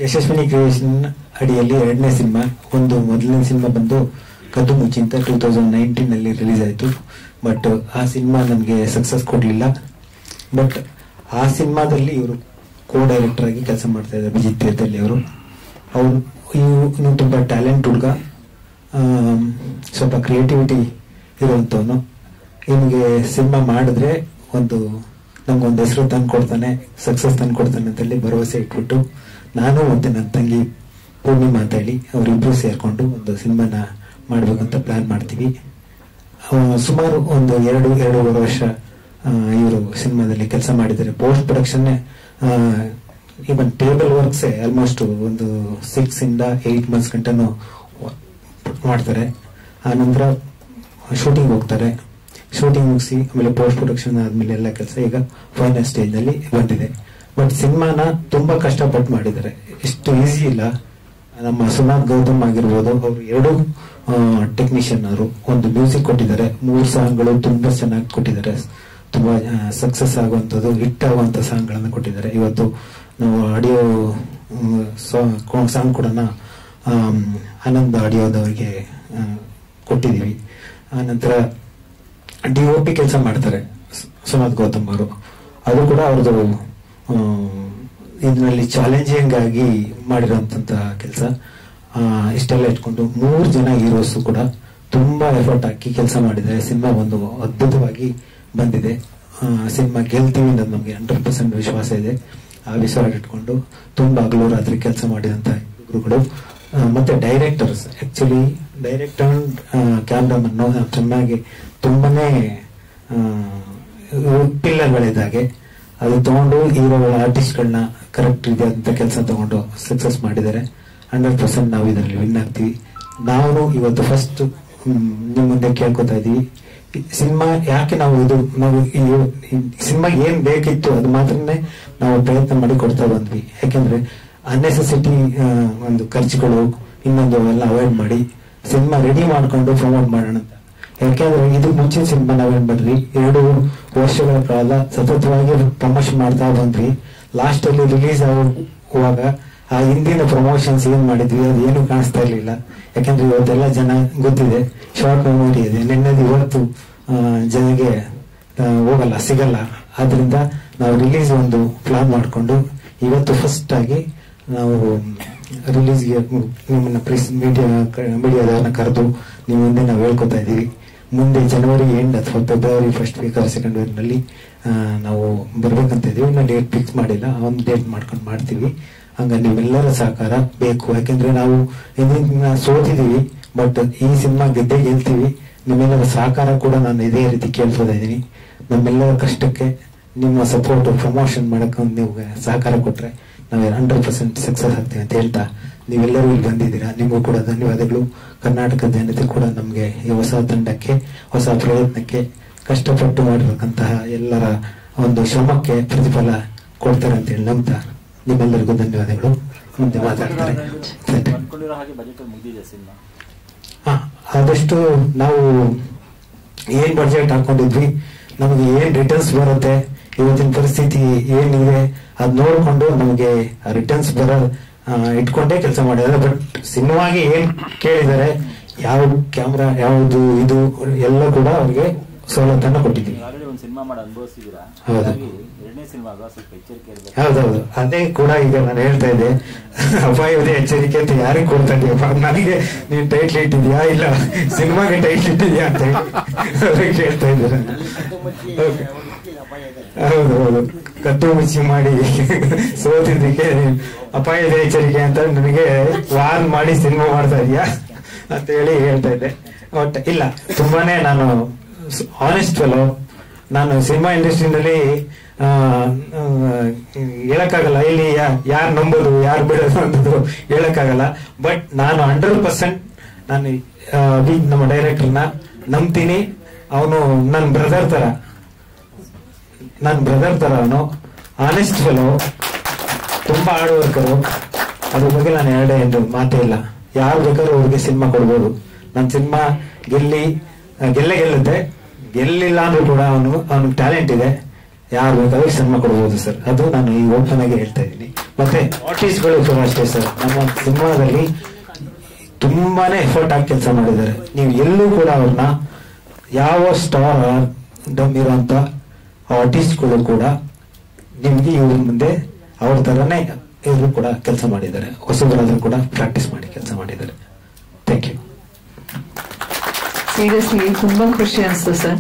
Yashasvini creation ಅಡಿಯಲ್ಲಿ ಎರಡನೇ cinema. ಒಂದು ಮೊದಲನೇ ಸಿನಿಮಾ ಬಂದು ಕದ್ದು ಮುಚ್ಚಿ ಅಂತ 2019 ರಿಲೀಸ್ ಆಯಿತು. ಬಟ್ ಆ ಸಿನಿಮಾ ನಮಗೆ ಸಕ್ಸಸ್ ಕೊಡಲಿಲ್ಲ. ಬಟ್ ಆ ಸಿನಿಮಾದಲ್ಲಿ ಇವರು ಕೋ ಡೈರೆಕ್ಟರ್ ಆಗಿ ಕೆಲಸ ಮಾಡ್ತಾ ಇದ್ದಾರೆ ವಿಜಿತ್ ತೀರ್ಥಹಳ್ಳಿ ಅವರು. ಇವನು ತುಂಬ ಟ್ಯಾಲೆಂಟ್ ಹುಡುಗ, ಸ್ವಲ್ಪ ಕ್ರಿಯೇಟಿವಿಟಿ ಇರುವಂಥವನು. ಇವನಿಗೆ ಸಿನಿಮಾ ಮಾಡಿದ್ರೆ ನಮ್ಗೊಂದು ಹೆಸರು ತಂದು ಕೊಡ್ತಾನೆ, ಸಕ್ಸಸ್ ತಂದು ಕೊಡ್ತಾನೆ ಅಂತೇಳಿ ಭರವಸೆ ಇಟ್ಬಿಟ್ಟು ನಾನು ಮತ್ತೆ ನನ್ನ ತಂಗಿ ಪೂರ್ಣಿಮಾ ಅಂತ ಹೇಳಿ ಅವರಿಬ್ಬರು ಸೇರ್ಕೊಂಡು ಒಂದು ಸಿನಿಮಾನ ಮಾಡ್ಬೇಕಂತ ಪ್ಲಾನ್ ಮಾಡ್ತೀವಿ. ಸುಮಾರು ಒಂದು 2.5 ವರ್ಷ ಇವರು ಸಿನಿಮಾದಲ್ಲಿ ಕೆಲಸ ಮಾಡಿದ್ದಾರೆ. ಪೋಸ್ಟ್ ಪ್ರೊಡಕ್ಷನ್ ಇವನ್ ಟೇಬಲ್ ವರ್ಕ್ಸೇ ಆಲ್ಮೋಸ್ಟ್ ಒಂದು 6 ಇಂದ 8 months ಗಂಟನೂ ಮಾಡ್ತಾರೆ. ಆನಂತರ ಶೂಟಿಂಗ್ ಹೋಗ್ತಾರೆ. ಶೂಟಿಂಗ್ ಮುಗಿಸಿ ಆಮೇಲೆ ಪೋಸ್ಟ್ ಪ್ರೊಡಕ್ಷನ್ ಆದ್ಮೇಲೆ ಎಲ್ಲ ಕೆಲಸ ಈಗ ಫೈನಲ್ ಸ್ಟೇಜ್ ನಲ್ಲಿ ಬಂದಿದೆ. ಬಟ್ ಸಿನಿಮಾನ ತುಂಬಾ ಕಷ್ಟಪಟ್ಟು ಮಾಡಿದ್ದಾರೆ, ಇಷ್ಟು ಈಸಿ ಇಲ್ಲ. ನಮ್ಮ ಸುನಾಥ್ ಗೌತಮ್ ಆಗಿರ್ಬೋದು, ಅವರು 2 ಟೆಕ್ನಿಷಿಯನ್ ಅವರು ಒಂದು ಮ್ಯೂಸಿಕ್ ಕೊಟ್ಟಿದ್ದಾರೆ. 3 ಸಾಂಗ್ಗಳು ತುಂಬಾ ಚೆನ್ನಾಗಿ ಕೊಟ್ಟಿದ್ದಾರೆ, ತುಂಬಾ ಸಕ್ಸಸ್ ಆಗುವಂಥದ್ದು, ಹಿಟ್ ಆಗುವಂತ ಸಾಂಗ್ ಗಳನ್ನ ಕೊಟ್ಟಿದ್ದಾರೆ. ಇವತ್ತು ನಾವು ಆಡಿಯೋ ಸಾಂಗ್ ಕೂಡ ಆನಂದ್ ಆಡಿಯೋದವರಿಗೆ ಕೊಟ್ಟಿದ್ದೀವಿ. ಆನಂತರ DOP ಕೆಲಸ ಮಾಡ್ತಾರೆ ಸುನಾಥ್ ಗೌತಮ್ ಅವರು. ಅದು ಕೂಡ ಅವ್ರದ್ದು ಇದರಲ್ಲಿ ಚಾಲೆಂಜಿಂಗ್ ಆಗಿ ಮಾಡಿರೋಂಥ ಕೆಲಸ. ಇಷ್ಟೆಲ್ಲ ಇಟ್ಕೊಂಡು 3 ಜನ ಹೀರೋಸ್ ಕೂಡ ತುಂಬಾ ಎಫರ್ಟ್ ಹಾಕಿ ಕೆಲಸ ಮಾಡಿದ್ದಾರೆ. ಸಿನಿಮಾ ಒಂದು ಅದ್ಭುತವಾಗಿ ಬಂದಿದೆ. ಸಿನಿಮಾ ಗೆಲ್ತೀವಿ ಅನ್ನೋದು ನಮಗೆ 100% ವಿಶ್ವಾಸ ಇದೆ. ಆ ವಿಶ್ವಾಸ ಇಟ್ಕೊಂಡು ತುಂಬಾ ಹಗಲು ರಾತ್ರಿ ಕೆಲಸ ಮಾಡಿದಂತ ಗುರುಗಳು. ಮತ್ತೆ directors, actually director and cameraman ಚೆನ್ನಾಗಿ ತುಂಬಾನೇ ಪಿಲ್ಲರ್ಗಳಿದ್ದಾಗೆ ಅದು ತಗೊಂಡು ಹೀರೋಗಳ ಆರ್ಟಿಸ್ಟ್ಗಳನ್ನ ಕರೆಕ್ಟ್ ಇದೆ ಅಂತ ಕೆಲಸ ತಗೊಂಡು ಸಕ್ಸಸ್ ಮಾಡಿದ್ದಾರೆ. 100% ನಾವು ಇದರಲ್ಲಿ ವಿನ್ ಆಗ್ತೀವಿ. ನಾವು ಇವತ್ತು ಫಸ್ಟ್ ನಿಮ್ಮ ಮುಂದೆ ಕೇಳ್ಕೊತಾ ಇದೀವಿ, ಸಿನಿಮಾ ಯಾಕೆ ನಾವು ಸಿನಿಮಾ ಏನ್ ಬೇಕಿತ್ತು ಅದು ಮಾತ್ರನೇ ನಾವು ಪ್ರಯತ್ನ ಮಾಡಿ ಕೊಡ್ತಾ ಬಂದ್ವಿ. ಯಾಕೆಂದ್ರೆ ಅನ್ನೆಸೆಸಿಟಿ ಒಂದು ಖರ್ಚುಗಳು ಇನ್ನೊಂದು ಎಲ್ಲ ಅವಾಯ್ಡ್ ಮಾಡಿ ಸಿನಿಮಾ ರೆಡಿ ಮಾಡ್ಕೊಂಡು ಪ್ರಮೋಟ್ ಮಾಡೋಣ ಅಂತ. ಯಾಕೆಂದ್ರೆ ಇದು ಮುಂಚಿನ ಸಿನಿಮಾ ನಾವೇನ್ ಮಾಡ್ರಿ 2 ವರ್ಷಗಳ ಕಾಲ ಸತತವಾಗಿ ಪ್ರಮೋಷನ್ ಮಾಡ್ತಾ ಬಂದ್ವಿ. ಲಾಸ್ಟ್ ಅಲ್ಲಿ ರಿಲೀಸ್ ಆಗುವಾಗ ಆ ಹಿಂದಿನ ಪ್ರಮೋಷನ್ಸ್ ಏನ್ ಮಾಡಿದ್ವಿ ಅದು ಏನು ಕಾಣಿಸ್ತಾ ಇರ್ಲಿಲ್ಲ. ಯಾಕಂದ್ರೆ ಇವತ್ತೆಲ್ಲ ಜನ ಗೊತ್ತಿದೆ, ಶಾರ್ಟ್ ಮೆಮೊರಿ ಇದೆ, ನಿನ್ನೆದು ಇವತ್ತು ಜನಗೆ ಹೋಗಲ್ಲ, ಸಿಗಲ್ಲ. ಆದ್ರಿಂದ ನಾವು ರಿಲೀಸ್ ಒಂದು ಪ್ಲಾನ್ ಮಾಡ್ಕೊಂಡು ಇವತ್ತು ಫಸ್ಟ್ ಆಗಿ ನಾವು ರಿಲೀಸ್ಗೆ ನಿಮ್ಮನ್ನ ಮೀಡಿಯಾದವ್ರನ್ನ ಕರೆದು ನಿಮ್ಮ ಮುಂದೆ ನಾವು ಹೇಳ್ಕೊತಾ ಇದೀವಿ. ಮುಂದೆ ಜನವರಿ ಎಂಡ್ ಅಥವಾ February first week or second week ನಲ್ಲಿ ನಾವು ಬರ್ಬೇಕಂತ ಇದೀವಿ. ಇನ್ನು ಡೇಟ್ ಫಿಕ್ಸ್ ಮಾಡಿಲ್ಲ, ಒಂದು ಡೇಟ್ ಮಾಡ್ಕೊಂಡು ಮಾಡ್ತೀವಿ. ಹಂಗ ನಿಮ್ಮೆಲ್ಲರ ಸಹಕಾರ ಬೇಕು. ಯಾಕೆಂದ್ರೆ ನಾವು ಸೋತಿದೀವಿ, ಬಟ್ ಈ ಸಿನಿಮಾ ಗೆಲ್ತೀವಿ. ನಿಮ್ಮೆಲ್ಲರ ಸಹಕಾರ ಕೂಡ ನಾನು ಇದೇ ರೀತಿ ಕೇಳ್ತಾ ಇದ್ದೀನಿ. ನಮ್ಮೆಲ್ಲರ ಕಷ್ಟಕ್ಕೆ ನಿಮ್ಮ ಸಪೋರ್ಟ್ ಪ್ರಮೋಷನ್ ಮಾಡಕ್ಕೆ ನೀವು ಸಹಕಾರ ಕೊಟ್ರೆ ನಾವು 100% ಸಕ್ಸಸ್ ಆಗ್ತೀವಿ ಅಂತ ಹೇಳ್ತಾ ನೀವೆಲ್ಲರೂ ಇಲ್ಲಿ ಬಂದಿದ್ದೀರಾ. ನಿಮಗೂ ಕೂಡ ಧನ್ಯವಾದಗಳು. ಕರ್ನಾಟಕದ ಜನತೆ ಕೂಡ ನಮಗೆ ಈ ಹೊಸ ತಂಡಕ್ಕೆ, ಹೊಸ ಪ್ರಯತ್ನಕ್ಕೆ ಕಷ್ಟಪಟ್ಟು ಮಾಡಿರತಕ್ಕಂತಹ ಎಲ್ಲರ ಒಂದು ಶ್ರಮಕ್ಕೆ ಪ್ರತಿಫಲ ಕೊಡ್ತಾರೆ ಅಂತ ಹೇಳಿ ನಂಬ್ತಾ ನಿಮ್ಮೆಲ್ಲರಿಗೂ ಧನ್ಯವಾದಗಳು. ಮುಂದೆ ಮಾತಾಡ್ತಾರೆ. ಆದಷ್ಟು ನಾವು ಏನ್ ಬಡ್ಜೆಟ್ ಹಾಕೊಂಡಿದ್ವಿ, ನಮಗೆ ಏನ್ ರಿಟರ್ನ್ಸ್ ಬರುತ್ತೆ, ಇವತ್ತಿನ ಪರಿಸ್ಥಿತಿ ಏನಿದೆ ಅದ್ ನೋಡ್ಕೊಂಡು ನಮಗೆ ರಿಟರ್ನ್ಸ್ ಇಟ್ಕೊಂಡೇ ಕೆಲಸ ಮಾಡಿದ್ದಾರೆ. ಬಟ್ ಸಿನಿಮಾಗೆ ಏನ್ ಕೇಳಿದ್ದಾರೆ, ಯಾವ ಕ್ಯಾಮ್ರಾ ಯಾವುದು ಇದು ಎಲ್ಲ ಕೂಡ ಅವ್ರಿಗೆ ಸವಲತ್ತನ್ನ ಕೊಟ್ಟಿದ್ದೀವಿ. ಹೌದೌದು, ಅದೇ ಕೂಡ ಈಗ ನಾನು ಹೇಳ್ತಾ ಇದ್ದೆ, ಅಪಾಯದ ಎಚ್ಚರಿಕೆ ಅಂತ ಯಾರಿಗೆ ಕೊಡ್ತಾ ಇದೀಯಪ್ಪ, ನನಗೆ ನೀನ್ ಟೈಟ್ಲ್ ಇಟ್ಟಿದ್ಯಾ ಇಲ್ಲ ಸಿನಿಮಾಗೆ ಟೈಟ್ಲ್ ಇಟ್ಟಿದ್ಯಾ ಅಂತ ಹೇಳ್ತಾ ಇದ್ದೀರ. ಹೌದು, ಕದ್ದು ಮುಚ್ಚಿ ಮಾಡಿ ಸೋತಿದ್ದಕ್ಕೆ ಅಪಾಯದ ಎಚ್ಚರಿಕೆ ಅಂತ ನನಗೆ ವಾರ್ನ್ ಮಾಡಿ ಸಿನಿಮಾ ಮಾಡ್ತಾ ಇದೀಯಾ ಅಂತ ಹೇಳಿ ಹೇಳ್ತಾ ಇದ್ದೆ. ಬಟ್ ಇಲ್ಲ, ತುಂಬಾನೇ ನಾನು ಆನೆಸ್ಟ್ ಫೆಲೋ. ನಾನು ಸಿನಿಮಾ ಇಂಡಸ್ಟ್ರಿನಲ್ಲಿ ಹೇಳಕ್ಕಾಗಲ್ಲ, ಇಲ್ಲಿ ಯಾರು ನಂಬೋದು ಯಾರು ಬಿಡೋದು ಅನ್ನೋದು ಹೇಳಕ್ಕಾಗಲ್ಲ. ಬಟ್ ನಾನು 100% ನಾನು ನಮ್ಮ ಡೈರೆಕ್ಟರ್ನ ನಂಬ್ತೀನಿ. ಅವನು ನನ್ನ ಬ್ರದರ್ ತರ ಅವನು ಆನೆಸ್ಟ್ ಫೆಲೋ, ತುಂಬಾ ಹಾರ್ಡ್ ವರ್ಕರು. ಅದ್ರ ಬಗ್ಗೆ ನಾನು ಎರಡು ಮಾತೇ ಇಲ್ಲ. ಯಾರು ಬೇಕಾದ್ರೂ ಅವ್ರಿಗೆ ಸಿನಿಮಾ ಕೊಡ್ಬೋದು. ನನ್ನ ಸಿನಿಮಾ ಗೆಲ್ಲುತ್ತೆ. ಗೆಲ್ಲಿಲ್ಲ ಅಂದ್ರೂ ಕೂಡ ಅವನಿಗೆ ಟ್ಯಾಲೆಂಟ್ ಇದೆ, ಯಾರು ಬೇಕಾದ್ರೂ ಸಿನಿಮಾ ಕೊಡ್ಬೋದು ಸರ್. ಅದು ನಾನು ಈ ಓಪನ್ ಆಗಿ ಹೇಳ್ತಾ ಇದ್ದೀನಿ. ಮತ್ತೆ ಆರ್ಟಿಸ್ಟ್ಗಳು ಕೂಡ ಅಷ್ಟೇ ಸರ್. ನಮ್ಮ ಸಿನಿಮಾದಲ್ಲಿ ತುಂಬಾನೇ ಎಫರ್ಟ್ ಆಗಿ ಕೆಲಸ ಮಾಡಿದ್ದಾರೆ. ನೀವು ಎಲ್ಲೂ ಕೂಡ ಅವ್ರನ್ನ ಯಾವ ಸ್ಟಾರ್ ಡಮ್ ಇರೋಂಥ ಆರ್ಟಿಸ್ಟ್ಗಳು ಕೂಡ ನಿಮ್ಗೆ ಇವ್ರ ಮುಂದೆ ಅವ್ರ ತರನೇ ಇವರು ಕೂಡ ಕೆಲಸ ಮಾಡಿದ್ದಾರೆ. ಹೊಸಬರಾದ್ರೂ ಕೂಡ ಪ್ರಾಕ್ಟೀಸ್ ಮಾಡಿ ಕೆಲಸ ಮಾಡಿದ್ದಾರೆ. Thank you. ಸೀರಿಯಸ್ಲಿ ತುಂಬಾ ಖುಷಿ ಅನಿಸ್ತು ಸರ್.